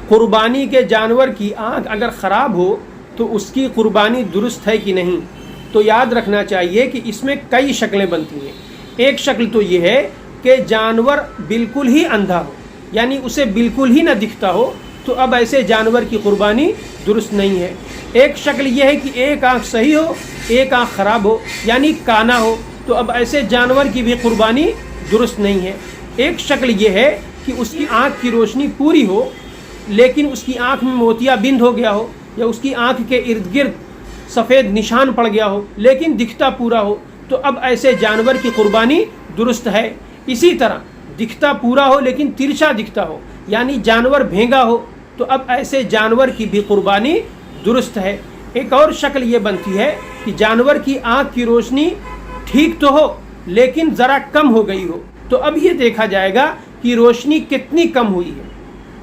قربانی کے جانور کی آنکھ اگر خراب ہو تو اس کی قربانی درست ہے کہ نہیں؟ تو یاد رکھنا چاہیے کہ اس میں کئی شکلیں بنتی ہیں۔ ایک شکل تو یہ ہے کہ جانور بالکل ہی اندھا ہو، یعنی اسے بالکل ہی نہ دکھتا ہو، تو اب ایسے جانور کی قربانی درست نہیں ہے۔ ایک شکل یہ ہے کہ ایک آنکھ صحیح ہو، ایک آنکھ خراب ہو، یعنی کانا ہو، تو اب ایسے جانور کی بھی قربانی درست نہیں ہے۔ ایک شکل یہ ہے کہ اس کی آنکھ کی روشنی پوری ہو لیکن اس کی آنکھ میں موتیا بند ہو گیا ہو، یا اس کی آنکھ کے ارد گرد سفید نشان پڑ گیا ہو لیکن دکھتا پورا ہو، تو اب ایسے جانور کی قربانی درست ہے۔ اسی طرح دکھتا پورا ہو لیکن ترچھا دکھتا ہو، یعنی جانور بھینگا ہو، تو اب ایسے جانور کی بھی قربانی درست ہے۔ ایک اور شکل یہ بنتی ہے کہ جانور کی آنکھ کی روشنی ٹھیک تو ہو لیکن ذرا کم ہو گئی ہو، تو اب یہ دیکھا جائے گا کہ روشنی کتنی کم ہوئی ہے۔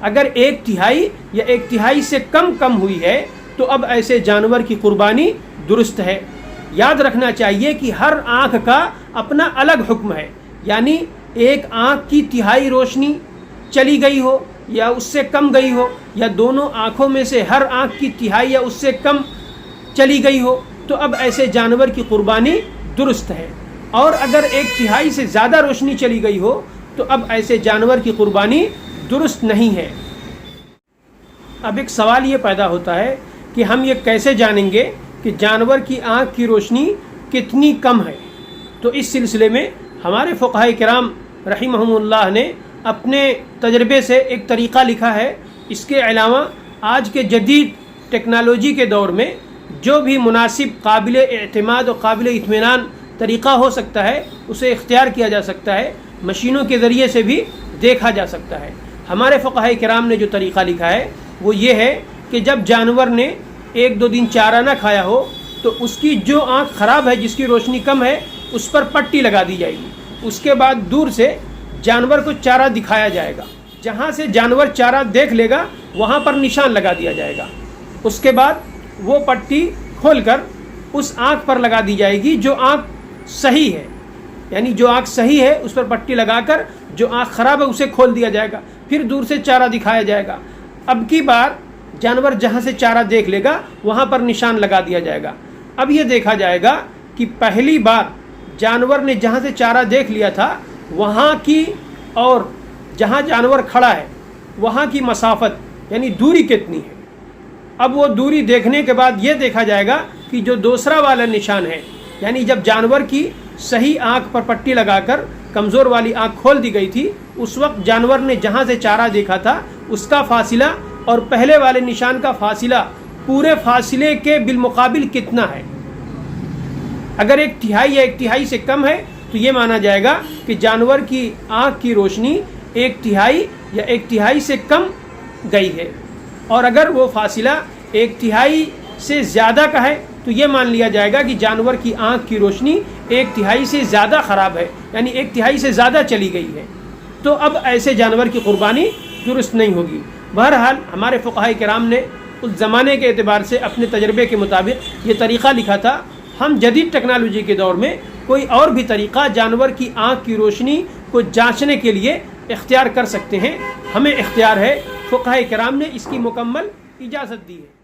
اگر 1/3 یا 1/3 سے کم ہوئی ہے تو اب ایسے جانور کی قربانی درست ہے۔ یاد رکھنا چاہیے کہ ہر آنکھ کا اپنا الگ حکم ہے، یعنی ایک آنکھ کی تہائی روشنی چلی گئی ہو یا اس سے کم گئی ہو، یا دونوں آنکھوں میں سے ہر آنکھ کی تہائی یا اس سے کم چلی گئی ہو، تو اب ایسے جانور کی قربانی درست ہے۔ اور اگر 1/3 سے زیادہ روشنی چلی گئی ہو تو اب ایسے جانور کی قربانی درست نہیں ہے۔ اب ایک سوال یہ پیدا ہوتا ہے کہ ہم یہ کیسے جانیں گے کہ جانور کی آنکھ کی روشنی کتنی کم ہے؟ تو اس سلسلے میں ہمارے فقہائے کرام رحمہم اللہ نے اپنے تجربے سے ایک طریقہ لکھا ہے۔ اس کے علاوہ آج کے جدید ٹیکنالوجی کے دور میں جو بھی مناسب، قابل اعتماد اور قابل اطمینان طریقہ ہو سکتا ہے اسے اختیار کیا جا سکتا ہے، مشینوں کے ذریعے سے بھی دیکھا جا سکتا ہے۔ ہمارے فقہائے کرام نے جو طریقہ لکھا ہے وہ یہ ہے کہ جب جانور نے 1-2 دن چارہ نہ کھایا ہو تو اس کی جو آنکھ خراب ہے، جس کی روشنی کم ہے، اس پر پٹی لگا دی جائے گی۔ اس کے بعد دور سے جانور کو چارہ دکھایا جائے گا، جہاں سے جانور چارہ دیکھ لے گا وہاں پر نشان لگا دیا جائے گا۔ اس کے بعد وہ پٹی کھول کر اس آنکھ پر لگا دی جائے گی جو آنکھ صحیح ہے، یعنی جو آنکھ صحیح ہے اس پر پٹی لگا کر جو آنکھ خراب ہے اسے کھول دیا جائے گا، پھر دور سے چارہ دکھایا جائے گا۔ اب کی بار جانور جہاں سے چارہ دیکھ لے گا وہاں پر نشان لگا دیا جائے گا۔ اب یہ دیکھا جائے گا کہ پہلی بار جانور نے جہاں سے چارہ دیکھ لیا تھا وہاں کی اور جہاں جانور کھڑا ہے وہاں کی مسافت یعنی دوری کتنی ہے۔ اب وہ دوری دیکھنے کے بعد یہ دیکھا جائے گا کہ جو دوسرا والا نشان ہے، یعنی جب جانور کی صحیح آنکھ پر پٹی لگا کر کمزور والی آنکھ کھول دی گئی تھی، اس وقت جانور نے جہاں سے چارہ دیکھا تھا اس کا فاصلہ اور پہلے والے نشان کا فاصلہ پورے فاصلے کے بالمقابل کتنا ہے۔ اگر 1/3 یا 1/3 سے کم ہے تو یہ مانا جائے گا کہ جانور کی آنکھ کی روشنی 1/3 یا 1/3 سے کم گئی ہے، اور اگر وہ فاصلہ 1/3 سے زیادہ کا ہے تو یہ مان لیا جائے گا کہ جانور کی آنکھ کی روشنی 1/3 سے زیادہ خراب ہے، یعنی 1/3 سے زیادہ چلی گئی ہے، تو اب ایسے جانور کی قربانی درست نہیں ہوگی۔ بہرحال ہمارے فقہائے کرام نے اس زمانے کے اعتبار سے اپنے تجربے کے مطابق یہ طریقہ لکھا تھا۔ ہم جدید ٹیکنالوجی کے دور میں کوئی اور بھی طریقہ جانور کی آنکھ کی روشنی کو جانچنے کے لیے اختیار کر سکتے ہیں، ہمیں اختیار ہے، فقہائے کرام نے اس کی مکمل اجازت دی ہے۔